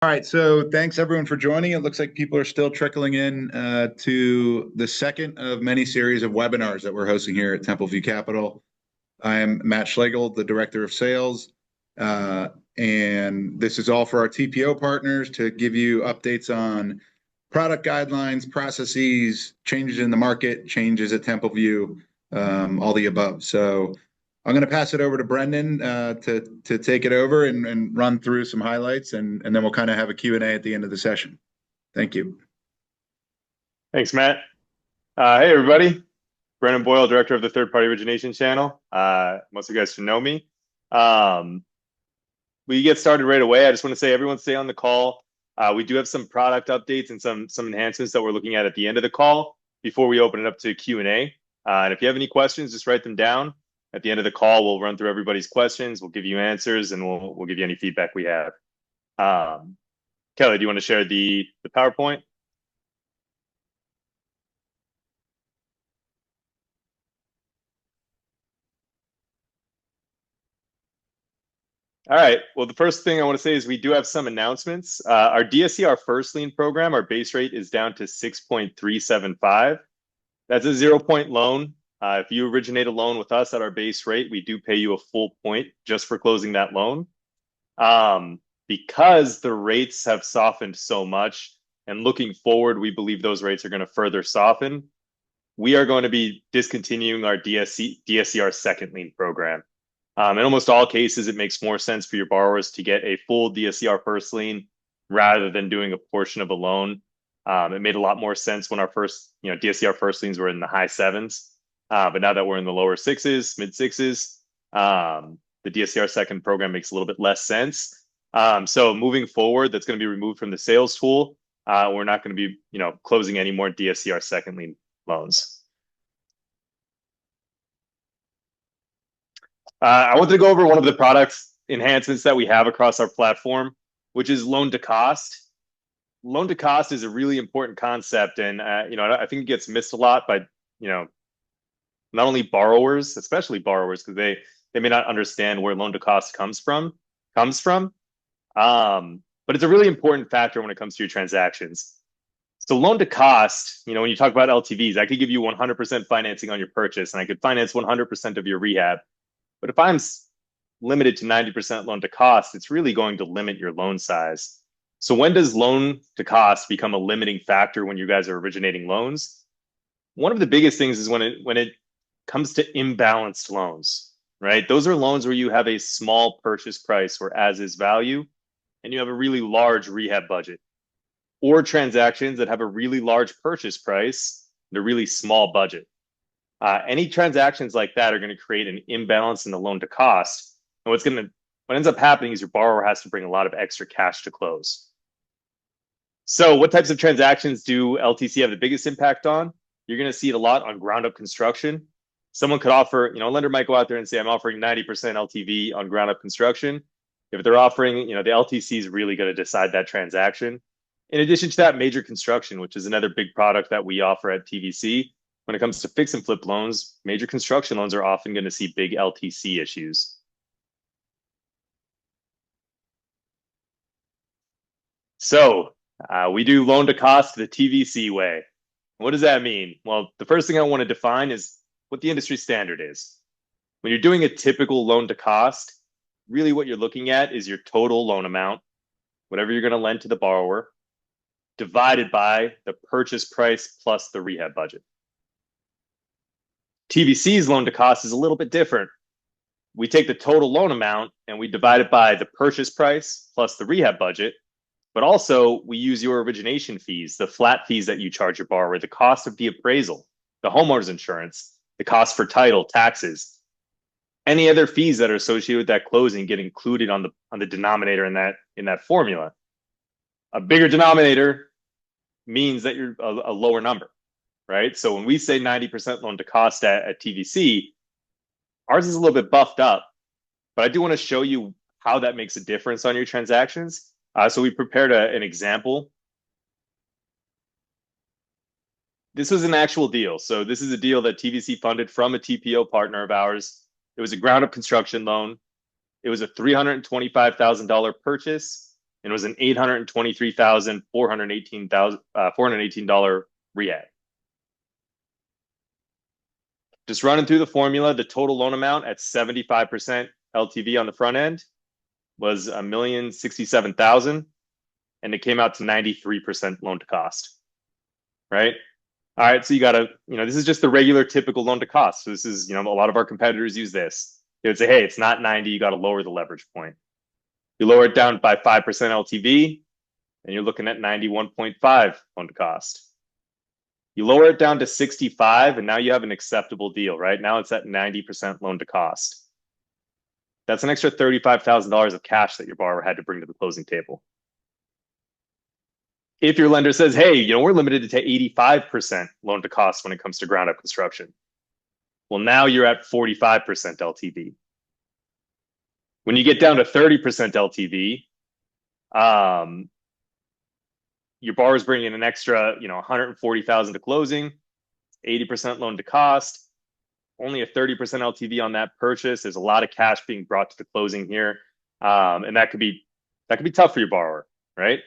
All right, so thanks everyone for joining. It looks like people are still trickling in to the second of many series of webinars that we're hosting here at Templeview Capital. I am Matt Schlegel, the Director of Sales, and this is all for our TPO partners to give you updates on product guidelines, processes, changes in the market, changes at Templeview, all the above. So I'm going to pass it over to Brendan to take it over and run through some highlights, and then we'll kind of have a Q&A at the end of the session. Thank you. Thanks, Matt. Hey, everybody. Brendan Boyle, Director of the Third Party Origination Channel. Most of you guys should know me. We get started right away. I just want to say everyone stay on the call. We do have some product updates and some enhancements that we're looking at the end of the call before we open it up to Q&A. And if you have any questions, just write them down. At the end of the call, we'll run through everybody's questions. We'll give you answers, and we'll give you any feedback we have. Kelly, do you want to share the PowerPoint? All right. Well, the first thing I want to say is we do have some announcements. Our DSCR first lien program, our base rate is down to 6.375. That's a 0-point loan. If you originate a loan with us at our base rate, we do pay you a full point just for closing that loan. Because the rates have softened so much, and looking forward, we believe those rates are going to further soften. We are going to be discontinuing our DSCR second lien program. In almost all cases, it makes more sense for your borrowers to get a full DSCR first lien rather than doing a portion of a loan. It made a lot more sense when our first, DSCR first liens were in the high sevens. But now that we're in the lower sixes, mid sixes, the DSCR second program makes a little bit less sense. So moving forward, that's going to be removed from the sales tool. We're not going to be, closing any more DSCR second lien loans. I wanted to go over one of the product enhancements that we have across our platform, which is loan to cost. Loan to cost is a really important concept, and I think it gets missed a lot by not only borrowers, especially borrowers, because they may not understand where loan to cost comes from. But it's a really important factor when it comes to your transactions. So loan to cost, when you talk about LTVs, I could give you 100% financing on your purchase, and I could finance 100% of your rehab. But if I'm limited to 90% loan to cost, it's really going to limit your loan size. So when does loan to cost become a limiting factor when you guys are originating loans? One of the biggest things is when it comes to imbalanced loans, right? Those are loans where you have a small purchase price or as is value, and you have a really large rehab budget, or transactions that have a really large purchase price and a really small budget. Any transactions like that are going to create an imbalance in the loan to cost. And what ends up happening is your borrower has to bring a lot of extra cash to close. So what types of transactions do LTC have the biggest impact on? You're going to see it a lot on ground up construction. Someone could offer, a lender might go out there and say, I'm offering 90% LTV on ground up construction. If they're offering, the LTC is really going to decide that transaction. In addition to that, major construction, which is another big product that we offer at TVC. When it comes to fix and flip loans, major construction loans are often going to see big LTC issues. So we do loan to cost the TVC way. What does that mean? Well, the first thing I want to define is what the industry standard is. When you're doing a typical loan to cost, really what you're looking at is your total loan amount, whatever you're going to lend to the borrower, divided by the purchase price plus the rehab budget. TVC's loan to cost is a little bit different. We take the total loan amount and we divide it by the purchase price plus the rehab budget, but also we use your origination fees, the flat fees that you charge your borrower, the cost of the appraisal, the homeowner's insurance, the cost for title, taxes, any other fees that are associated with that closing get included on the denominator in that formula. A bigger denominator means that you're a lower number. Right? So when we say 90% loan to cost at TVC, ours is a little bit buffed up, but I do want to show you how that makes a difference on your transactions. So we prepared an example. This was an actual deal. So this is a deal that TVC funded from a TPO partner of ours. It was a ground up construction loan. It was a $325,000 purchase and it was an $823,418 rehab. Just running through the formula, the total loan amount at 75% LTV on the front end was $1,067,000, and it came out to 93% loan to cost, right? All right, so you got to, this is just the regular typical loan to cost. So this is, a lot of our competitors use this. They would say, hey, it's not 90, you got to lower the leverage point. You lower it down by 5% LTV, and you're looking at 91.5 loan to cost. You lower it down to 65, and now you have an acceptable deal, right? Now it's at 90% loan to cost. That's an extra $35,000 of cash that your borrower had to bring to the closing table. If your lender says, hey, we're limited to 85% loan to cost when it comes to ground up construction. Well, now you're at 45% LTV. When you get down to 30% LTV, your borrower's bringing an extra, $140,000 to closing, 80% loan to cost, only a 30% LTV on that purchase. There's a lot of cash being brought to the closing here, and that could be tough for your borrower, right?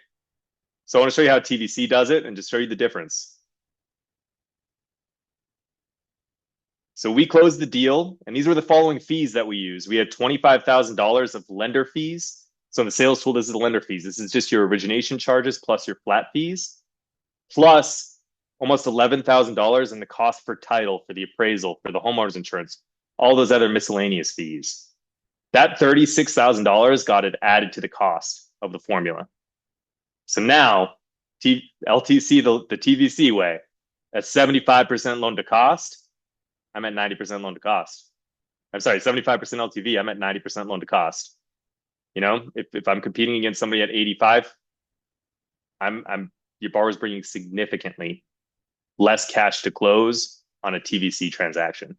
So I want to show you how TVC does it and just show you the difference. So we closed the deal, and these were the following fees that we used. We had $25,000 of lender fees. So in the sales tool, this is the lender fees. This is just your origination charges plus your flat fees, plus almost $11,000 in the cost for title, for the appraisal, for the homeowner's insurance, all those other miscellaneous fees. That $36,000 got it added to the cost of the formula. So now LTC, the TVC way, at 75% loan to cost, I'm at 90% loan to cost. I'm sorry, 75% LTV, I'm at 90% loan to cost. If I'm competing against somebody at 85, your borrower's bringing significantly less cash to close on a TVC transaction.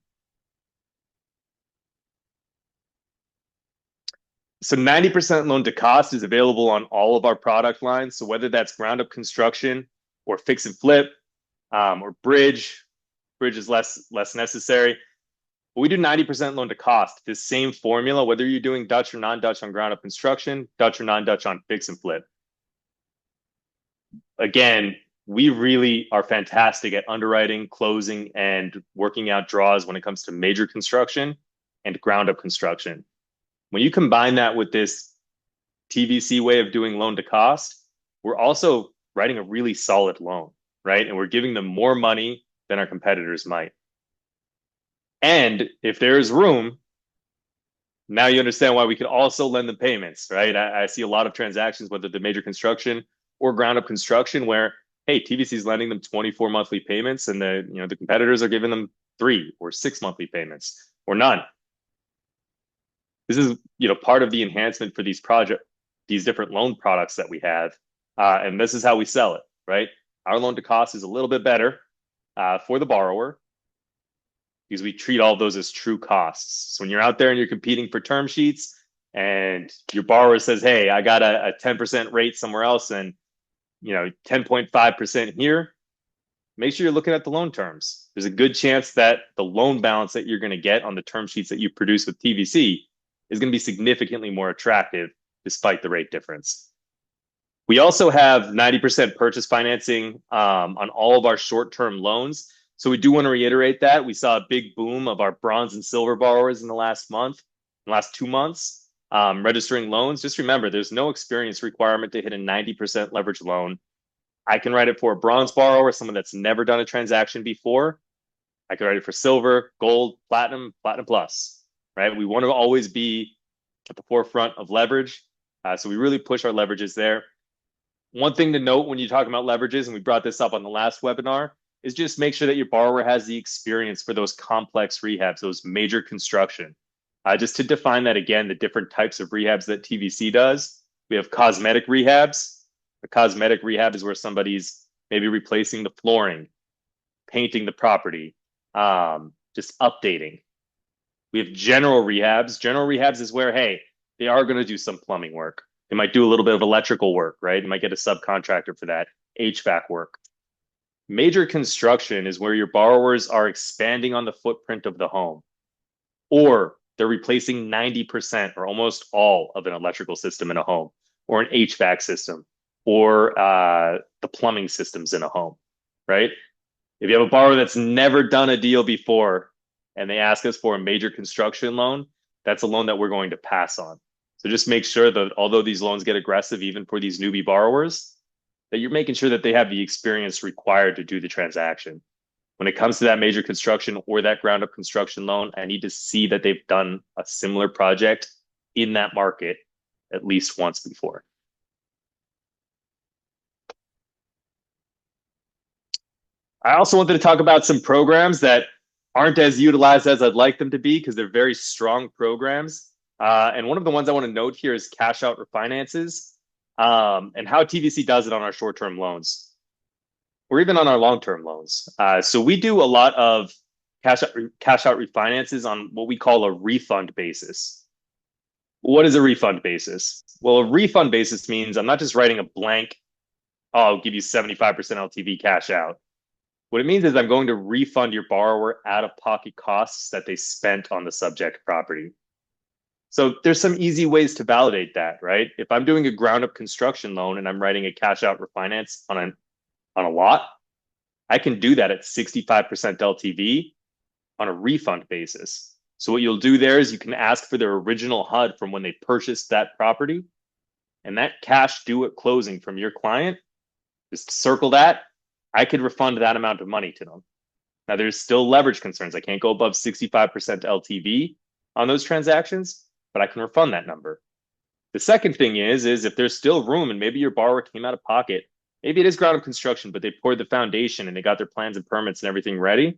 So 90% loan to cost is available on all of our product lines. So whether that's ground up construction or fix and flip, or bridge is less necessary. But we do 90% loan to cost. This same formula, whether you're doing Dutch or non-Dutch on ground up construction, Dutch or non-Dutch on fix and flip. Again, we really are fantastic at underwriting, closing, and working out draws when it comes to major construction and ground up construction. When you combine that with this TVC way of doing loan to cost, we're also writing a really solid loan, right? And we're giving them more money than our competitors might. And if there's room, now you understand why we could also lend them payments, right? I see a lot of transactions, whether they're major construction or ground up construction, where, hey, TVC is lending them 24 monthly payments, and the competitors are giving them 3 or 6 monthly payments or none. This is part of the enhancement for these different loan products that we have, and this is how we sell it, right? Our loan to cost is a little bit better for the borrower, because we treat all of those as true costs. So when you're out there and you're competing for term sheets, and your borrower says, hey, I got a 10% rate somewhere else and 10.5% here, make sure you're looking at the loan terms. There's a good chance that the loan balance that you're going to get on the term sheets that you produce with TVC is going to be significantly more attractive despite the rate difference. We also have 90% purchase financing on all of our short-term loans. So we do want to reiterate that. We saw a big boom of our bronze and silver borrowers in the last 2 months, registering loans. Just remember, there's no experience requirement to hit a 90% leverage loan. I can write it for a bronze borrower, someone that's never done a transaction before. I can write it for silver, gold, platinum plus, right? We want to always be at the forefront of leverage. So we really push our leverages there. One thing to note when you talk about leverages, and we brought this up on the last webinar, is just make sure that your borrower has the experience for those complex rehabs, those major construction. Just to define that again, the different types of rehabs that TVC does. We have cosmetic rehabs. A cosmetic rehab is where somebody's maybe replacing the flooring, painting the property, just updating. We have general rehabs. General rehabs is where, hey, they are going to do some plumbing work. They might do a little bit of electrical work, right? They might get a subcontractor for that, HVAC work. Major construction is where your borrowers are expanding on the footprint of the home, or they're replacing 90% or almost all of an electrical system in a home. or an HVAC system or the plumbing systems in a home, right? If you have a borrower that's never done a deal before and they ask us for a major construction loan, that's a loan that we're going to pass on. So just make sure that although these loans get aggressive, even for these newbie borrowers, that you're making sure that they have the experience required to do the transaction. When it comes to that major construction or that ground up construction loan, I need to see that they've done a similar project in that market at least once before. I also wanted to talk about some programs that aren't as utilized as I'd like them to be because they're very strong programs. And one of the ones I want to note here is cash out refinances and how TVC does it on our short-term loans or even on our long-term loans. So we do a lot of cash out refinances on what we call a refund basis. What is a refund basis? Well, a refund basis means I'm not just writing a blank, oh, I'll give you 75% LTV cash out. What it means is I'm going to refund your borrower out-of-pocket costs that they spent on the subject property. So there's some easy ways to validate that, right? If I'm doing a ground-up construction loan and I'm writing a cash-out refinance on a lot, I can do that at 65% LTV on a refund basis. So what you'll do there is you can ask for their original HUD from when they purchased that property, and that cash due at closing from your client, just circle that. I could refund that amount of money to them. Now, there's still leverage concerns. I can't go above 65% LTV on those transactions, but I can refund that number. The second thing is if there's still room and maybe your borrower came out of pocket, maybe it is ground up construction, but they poured the foundation and they got their plans and permits and everything ready.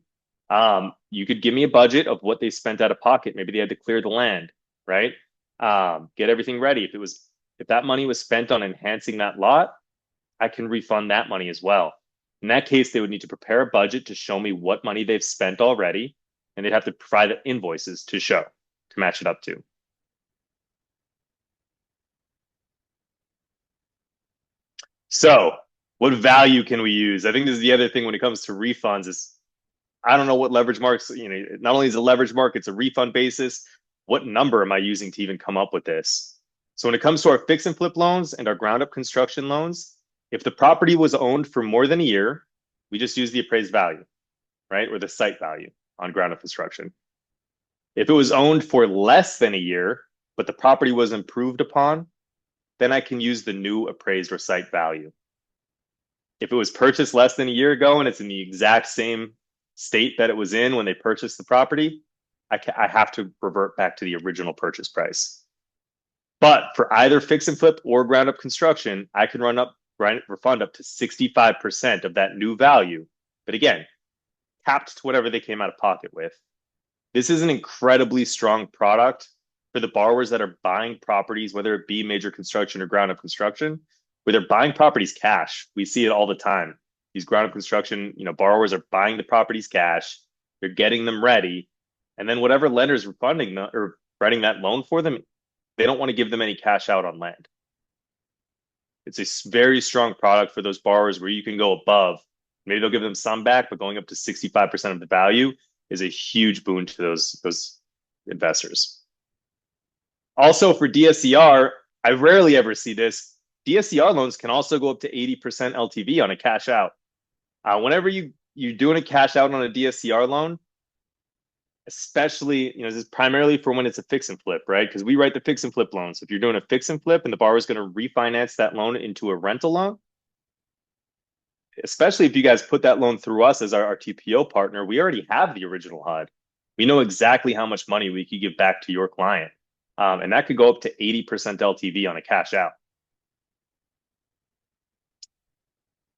You could give me a budget of what they spent out of pocket. Maybe they had to clear the land, right? Get everything ready. If that money was spent on enhancing that lot, I can refund that money as well. In that case, they would need to prepare a budget to show me what money they've spent already, and they'd have to provide the invoices to show, to match it up to. So what value can we use? I think this is the other thing when it comes to refunds is I don't know what leverage marks, not only is a leverage mark, it's a refund basis. What number am I using to even come up with this? So when it comes to our fix and flip loans and our ground up construction loans, if the property was owned for more than a year, we just use the appraised value, right? Or the site value on ground up construction. If it was owned for less than a year, but the property was improved upon, then I can use the new appraised or site value. If it was purchased less than a year ago and it's in the exact same state that it was in when they purchased the property, I have to revert back to the original purchase price. But for either fix and flip or ground up construction, I can refund up to 65% of that new value. But again, capped to whatever they came out of pocket with. This is an incredibly strong product for the borrowers that are buying properties, whether it be major construction or ground up construction, where they're buying properties cash. We see it all the time. These ground up construction, borrowers are buying the properties cash. They're getting them ready. And then whatever lender's refunding or writing that loan for them, they don't want to give them any cash out on land. It's a very strong product for those borrowers where you can go above. Maybe they'll give them some back, but going up to 65% of the value is a huge boon to those investors. Also for DSCR, I rarely ever see this. DSCR loans can also go up to 80% LTV on a cash out. Whenever you're doing a cash out on a DSCR loan, especially, this is primarily for when it's a fix and flip, right? Because we write the fix and flip loans. If you're doing a fix and flip and the borrower is going to refinance that loan into a rental loan, especially if you guys put that loan through us as our TPO partner, we already have the original HUD. We know exactly how much money we could give back to your client. And that could go up to 80% LTV on a cash out.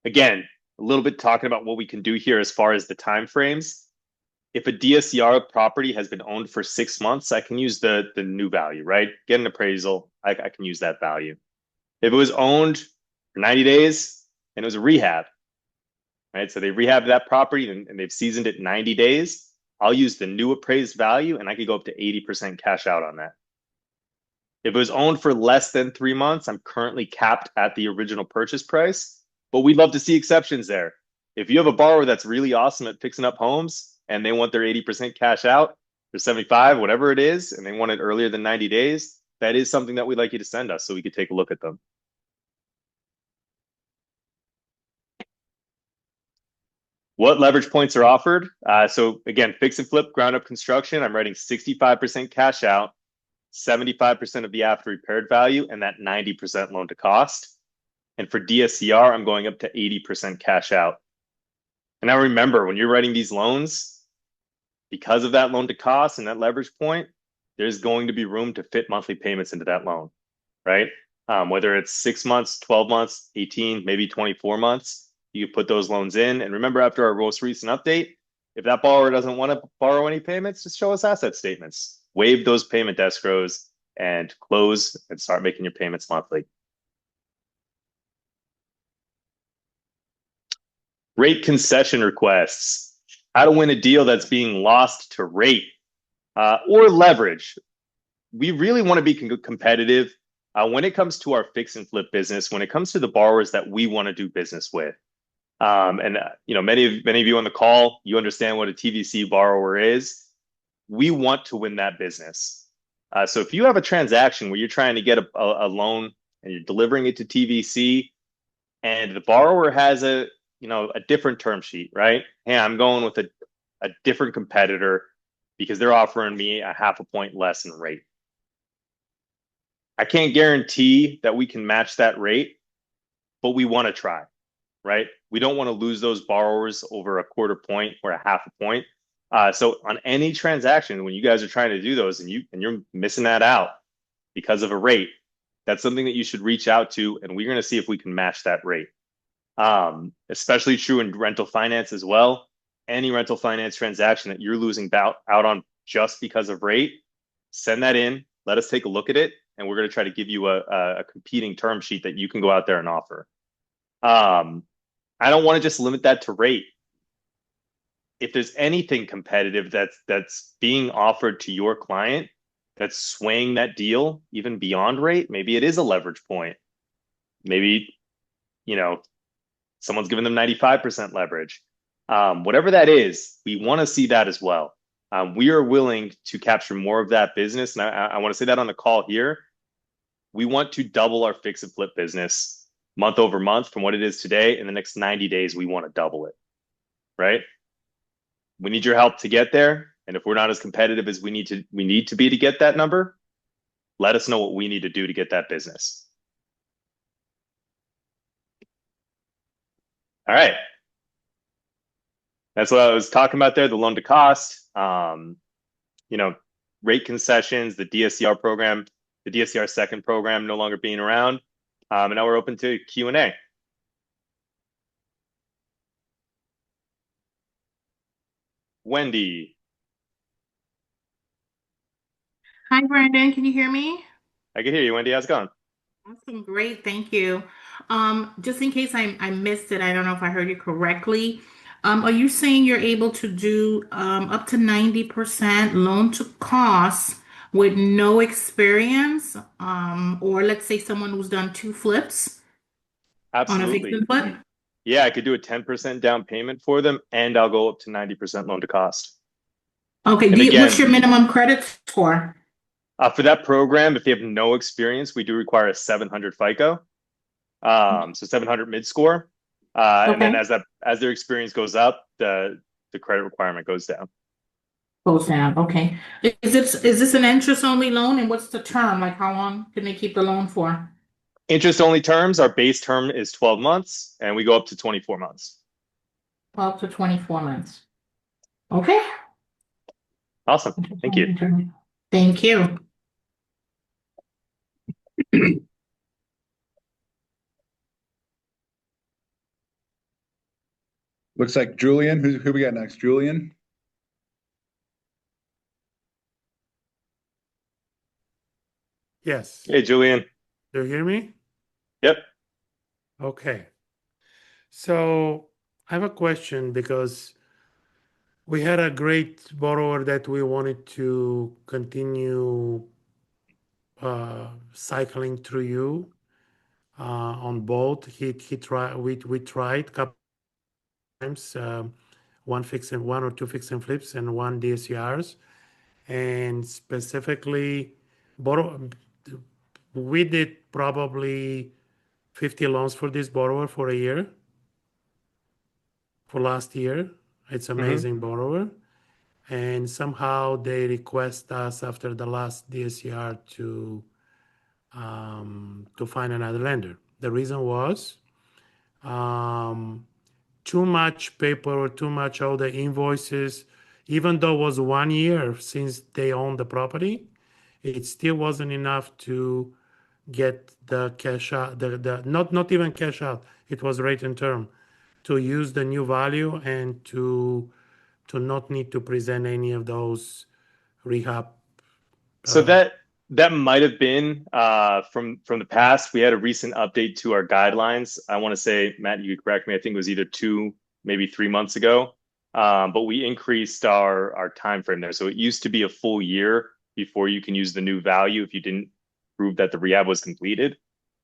Again, a little bit talking about what we can do here as far as the time frames. If a DSCR property has been owned for 6 months, I can use the new value, right? Get an appraisal, I can use that value. If it was owned for 90 days and it was a rehab, right? So they rehabbed that property and they've seasoned it 90 days, I'll use the new appraised value and I could go up to 80% cash out on that. If it was owned for less than 3 months, I'm currently capped at the original purchase price, but we'd love to see exceptions there. If you have a borrower that's really awesome at fixing up homes and they want their 80% cash out or 75, whatever it is, and they want it earlier than 90 days, that is something that we'd like you to send us so we could take a look at them. What leverage points are offered? So again, fix and flip ground up construction. I'm writing 65% cash out, 75% of the after repaired value, and that 90% loan to cost. And for DSCR, I'm going up to 80% cash out. And now remember, when you're writing these loans, because of that loan to cost and that leverage point, there's going to be room to fit monthly payments into that loan, right? Whether it's 6 months, 12 months, 18, maybe 24 months, you put those loans in. And remember, after our most recent update, if that borrower doesn't want to borrow any payments, just show us asset statements, waive those payment escrows, and close and start making your payments monthly. Rate concession requests. How to win a deal that's being lost to rate or leverage. We really want to be competitive when it comes to our fix and flip business, when it comes to the borrowers that we want to do business with. And many of you on the call, you understand what a TVC borrower is. We want to win that business. So if you have a transaction where you're trying to get a loan and you're delivering it to TVC, and the borrower has a different term sheet, right? Hey, I'm going with a different competitor because they're offering me a half a point less in rate. I can't guarantee that we can match that rate, but we want to try, right? We don't want to lose those borrowers over a quarter point or a half a point. So on any transaction, when you guys are trying to do those and you're missing that out because of a rate, that's something that you should reach out to, and we're going to see if we can match that rate. Especially true in rental finance as well. Any rental finance transaction that you're losing out on just because of rate, send that in. Let us take a look at it, and we're going to try to give you a competing term sheet that you can go out there and offer. I don't want to just limit that to rate. If there's anything competitive that's being offered to your client that's swaying that deal even beyond rate, maybe it is a leverage point. Maybe, someone's giving them 95% leverage. Whatever that is, we want to see that as well. We are willing to capture more of that business. And I want to say that on the call here. We want to double our fix and flip business month over month from what it is today. In the next 90 days, we want to double it, right? We need your help to get there. And if we're not as competitive as we need to be to get that number, let us know what we need to do to get that business. All right. That's what I was talking about there, the loan to cost, rate concessions, the DSCR program, the DSCR second program no longer being around. And now we're open to Q&A. Wendy. Hi, Brandon. Can you hear me? I can hear you, Wendy. How's it going? Awesome. Great. Thank you. Just in case I missed it, I don't know if I heard you correctly. Are you saying you're able to do up to 90% loan to cost with no experience? Or let's say someone who's done two flips on a fix Absolutely. and flip? Yeah, I could do a 10% down payment for them, and I'll go up to 90% loan to cost. Okay. And What's your again, minimum credit score? for that program, if they have no experience, we do require a 700 FICO. So 700 mid score. And then Okay. as their experience goes up, the credit requirement goes down. Goes down. Okay. Is this an interest only loan, and what's the term? Like how long can they keep the loan for? Interest only terms, our base term is 12 months, and we go up to 24 months. 12 to 24 months. Okay. Awesome. Thank you. Thank you. Looks like Julian. Who we got next? Julian? Yes. Hey, Julian. Do you hear me? Yep. Okay. So I have a question because we had a great borrower that we wanted to continue cycling through you on both. He tried. We tried a couple times, one or two fix and flips and one DSCRs, and specifically borrow. We did probably 50 loans for this borrower for a year. for last year. It's amazing borrower. And somehow they request us after the last DSCR to find another lender. The reason was too much paper or too much all the invoices. Even though it was 1 year since they owned the property, it still wasn't enough to get the cash out, the not even cash out, it was rate and term, to use the new value and to not need to present any of those rehab. So that might have been from the past. We had a recent update to our guidelines. I want to say, Matt, you could correct me. I think it was either 2, maybe 3 months ago. But we increased our time frame there. So it used to be a full year before you can use the new value if you didn't prove that the rehab was completed.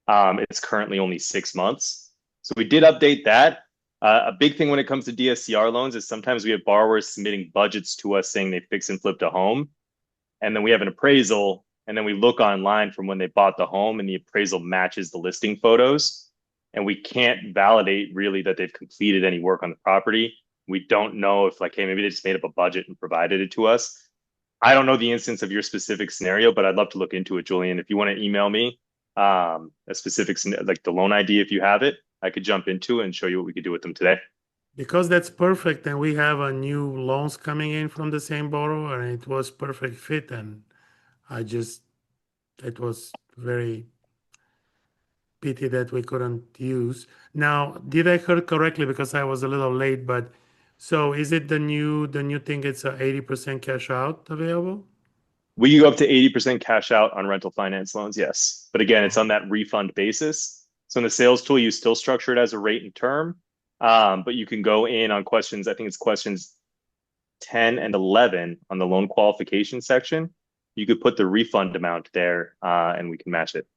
It's currently only 6 months. So we did update that. A big thing when it comes to DSCR loans is sometimes we have borrowers submitting budgets to us saying they fix and flipped a home. And then we have an appraisal, and then we look online from when they bought the home, and the appraisal matches the listing photos. And we can't validate really that they've completed any work on the property. We don't know if like, hey, maybe they just made up a budget and provided it to us. I don't know the instance of your specific scenario, but I'd love to look into it, Julian. If you want to email me a specific, like the loan ID, if you have it, I could jump into it and show you what we could do with them today. Because that's perfect, and we have a new loans coming in from the same borrower, and it was perfect fit, and it was very pity that we couldn't use. Now, did I heard correctly, because I was a little late, but so is it the new thing, it's a 80% cash out available? We can go up to 80% cash out on rental finance loans, yes. But again, it's on that refund basis. So in the sales tool, you still structure it as a rate and term, but you can go in on questions. I think it's questions 10 and 11 on the loan qualification section. You could put the refund amount there, and we can match it.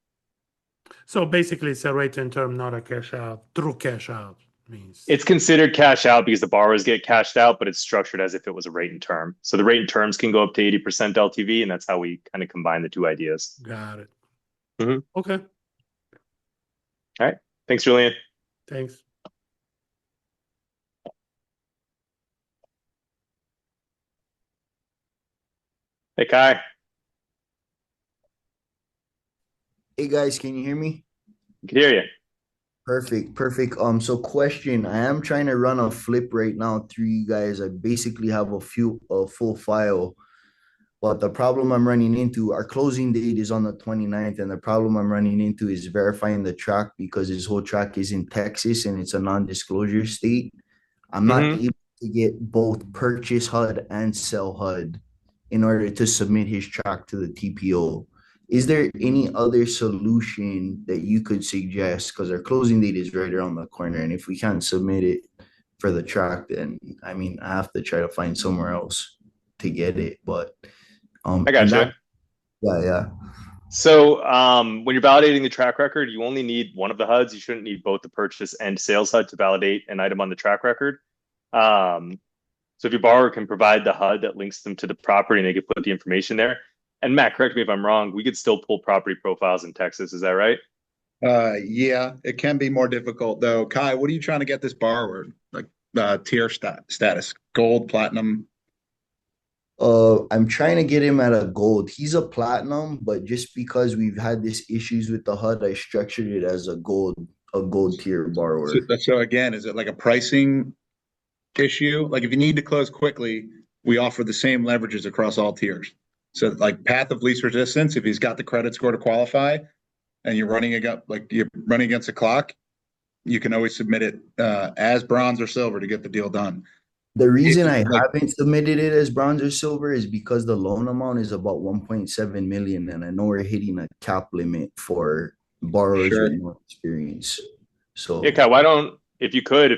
So basically, it's a rate and term, not a cash out. True cash out means It's considered cash out because the borrowers get cashed out, but it's structured as if it was a rate and term. So the rate and terms can go up to 80% LTV, and that's how we kind of combine the two ideas. Got it. Mm-hmm. Okay. All right. Thanks, Julian. Thanks. Hey, Kai. Hey guys, can you hear me? I can hear you. Perfect. So question, I am trying to run a flip right now through you guys. I basically have a full file, but the problem I'm running into, our closing date is on the 29th, and the problem I'm running into is verifying the track because this whole track is in Texas and it's a non-disclosure state. I'm not able to get both purchase HUD and sell HUD in order to submit his track to the TPO. Is there any other solution that you could suggest? Because our closing date is right around the corner, and if we can't submit it for the track, then I mean, I have to try to find somewhere else to get it. But I gotcha. Yeah. So when you're validating the track record, you only need one of the HUDs. You shouldn't need both the purchase and sales HUD to validate an item on the track record. So if your borrower can provide the HUD that links them to the property and they could put the information there. And Matt, correct me if I'm wrong, we could still pull property profiles in Texas. Is that right? Yeah, it can be more difficult though. Kai, what are you trying to get this borrower? Like tier status, gold, platinum? I'm trying to get him at a gold. He's a platinum, but just because we've had this issues with the HUD, I structured it as a gold tier borrower. So again, is it like a pricing issue? Like if you need to close quickly, we offer the same leverages across all tiers. So like path of least resistance, if he's got the credit score to qualify and you're running against the clock, you can always submit it as bronze or silver to get the deal done. The reason I haven't submitted it as bronze or silver is because the loan amount is about 1.7 million, and I know we're hitting a cap limit for borrowers with no experience. So yeah, Kai, why don't, if you could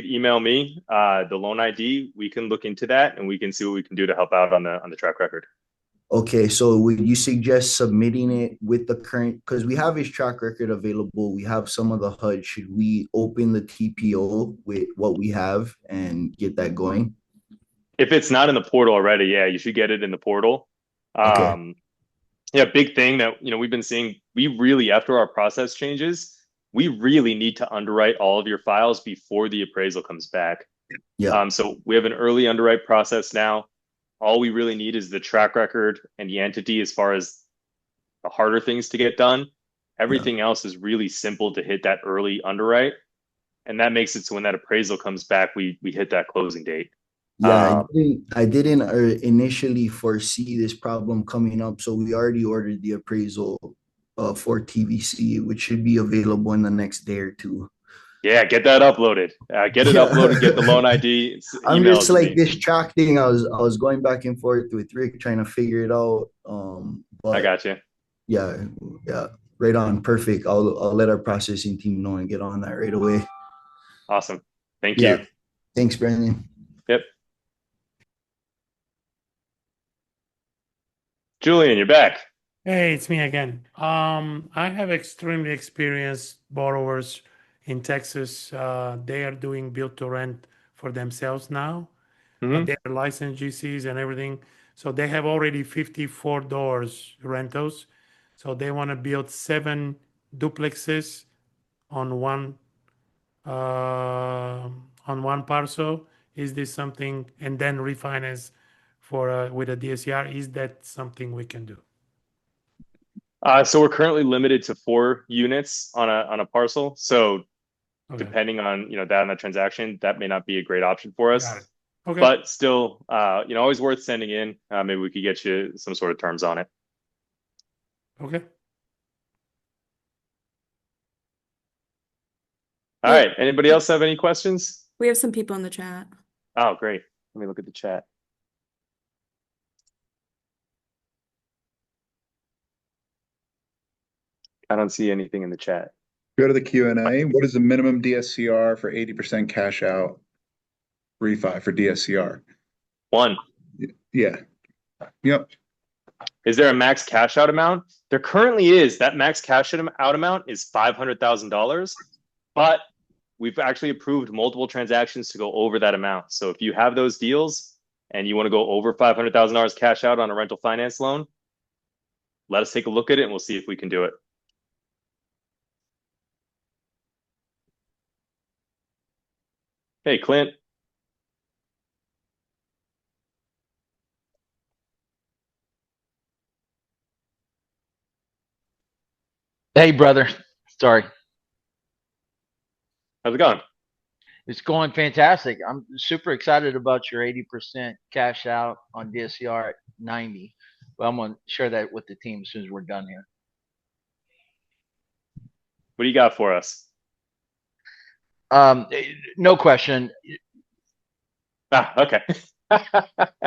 email me the loan ID, we can look into that and we can see what we can do to help out on the track record. Okay, so would you suggest submitting it with the current, because we have his track record available, we have some of the HUD. Should we open the TPO with what we have and get that going? If it's not in the portal already, yeah, you should get it in the portal. Okay. Yeah, big thing that we've been seeing, we really, after our process changes, we really need to underwrite all of your files before the appraisal comes back. Yeah. So we have an early underwrite process now. All we really need is the track record and the entity as far as the harder things to get done. Everything else is really simple to hit that early underwrite. And that makes it so when that appraisal comes back, we hit that closing date. Yeah, I didn't initially foresee this problem coming up, so we already ordered the appraisal for TVC, which should be available in the next day or two. Yeah, get that uploaded. Get it uploaded. Get the loan ID. I'm Email just it to like me. distracting. I was going back and forth with Rick trying to figure it out. I But got you. yeah, right on, perfect. I'll let our processing team know and get on that right away. Awesome. Thank Yeah, you. thanks, Brendan. Yep. Julian, you're back. Hey, it's me again. I have extremely experienced borrowers in Texas. They are doing build to rent for themselves now, but Mhm. they're licensed GCs and everything. So they have already 54 doors rentals. So they want to build 7 duplexes on one parcel. Is this something, and then refinance for with a DSCR? Is that something we can do? So we're currently limited to 4 units on a parcel. So Okay, depending on that on that transaction, that may not be a great option for got it. us. Okay, But still, always worth sending in. Maybe we could get you some sort of terms on it. okay. All right. Anybody else have any questions? We have some people in the chat. Oh, great. Let me look at the chat. I don't see anything in the chat. Go to the Q&A. What is the minimum DSCR for 80% cash out refi for DSCR? 1. Yeah. Yep. Is there a max cash out amount? There currently is. That max cash out amount is $500,000, but we've actually approved multiple transactions to go over that amount. So if you have those deals and you want to go over $500,000 cash out on a rental finance loan, let us take a look at it and we'll see if we can do it. Hey, Clint. Hey, brother. Sorry. How's it going? It's going fantastic. I'm super excited about your 80% cash out on DSCR at 90. But I'm going to share that with the team as soon as we're done here. What do you got for us? No question. Okay.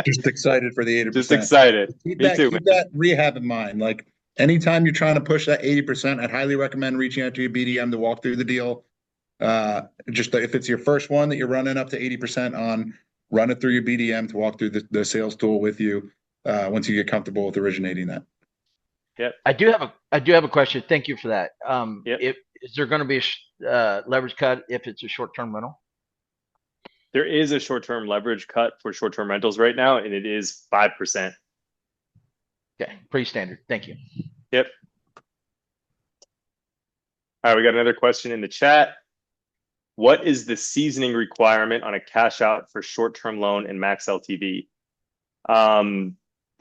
Just excited for the 80%. Just excited. Keep Me too, keep man. that rehab in mind. Like anytime you're trying to push that 80%, I'd highly recommend reaching out to your BDM to walk through the deal. Just if it's your first one that you're running up to 80% on, run it through your BDM to walk through the sales tool with you once you get comfortable with originating that. Yep. I do have a question. Thank you for that. Yep. Is there going to be a leverage cut if it's a short-term rental? There is a short-term leverage cut for short-term rentals right now, and it is 5%. Okay, pretty standard. Thank you. Yep. All right, we got another question in the chat. What is the seasoning requirement on a cash out for short-term loan and max LTV? The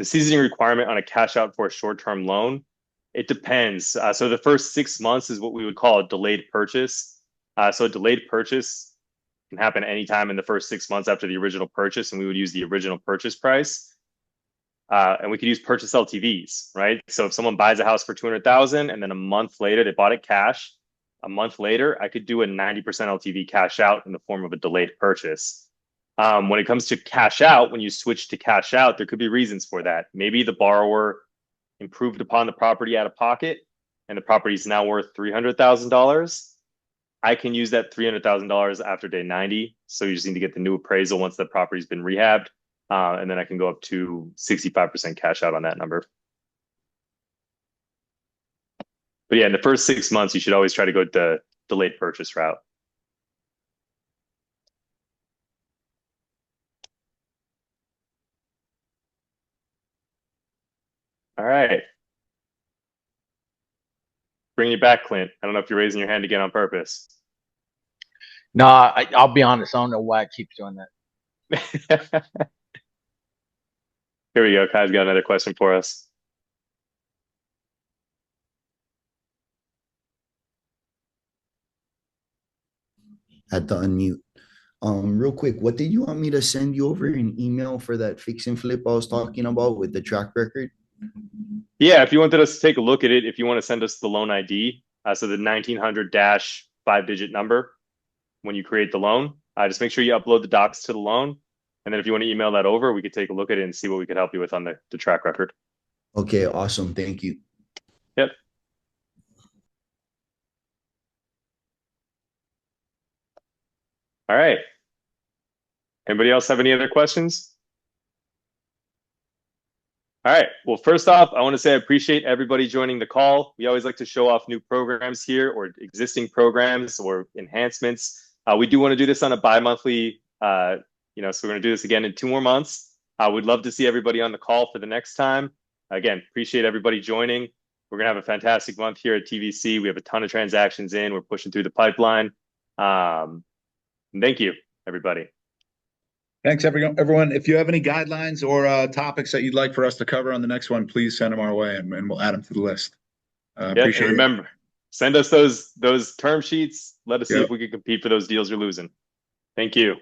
seasoning requirement on a cash out for a short-term loan, it depends. So the first 6 months is what we would call a delayed purchase. So a delayed purchase can happen anytime in the first 6 months after the original purchase, and we would use the original purchase price. And we could use purchase LTVs, right? So if someone buys a house for $200,000 and then a month later they bought it cash, a month later I could do a 90% LTV cash out in the form of a delayed purchase. When it comes to cash out, when you switch to cash out, there could be reasons for that. Maybe the borrower improved upon the property out of pocket and the property is now worth $300,000. I can use that $300,000 after day 90. So you just need to get the new appraisal once the property's been rehabbed. And then I can go up to 65% cash out on that number. But yeah, in the first 6 months, you should always try to go the delayed purchase route. All right. bring you back, Clint. I don't know if you're raising your hand again on purpose. No, I'll be honest. I don't know why it keeps doing that. Here we go. Kai's got another question for us. Had to unmute. Real quick, what did you want me to send you over an email for that fix and flip I was talking about with the track record? Yeah, if you wanted us to take a look at it, if you want to send us the loan ID, so the 1900-5-digit number when you create the loan, just make sure you upload the docs to the loan. And then if you want to email that over, we could take a look at it and see what we could help you with on the track record. Okay, awesome. Thank you. Yep. All right. Anybody else have any other questions? All right. Well, first off, I want to say I appreciate everybody joining the call. We always like to show off new programs here or existing programs or enhancements. We do want to do this on a bi-monthly, so we're going to do this again in 2 more months. We'd love to see everybody on the call for the next time. Again, appreciate everybody joining. We're going to have a fantastic month here at TVC. We have a ton of transactions in. We're pushing through the pipeline. Thank you, everybody. Thanks, everyone. If you have any guidelines or topics that you'd like for us to cover on the next one, please send them our way, and we'll add them to the list. Appreciate it. Remember, send us those term sheets. Let us see if we can compete for those deals you're losing. Thank you.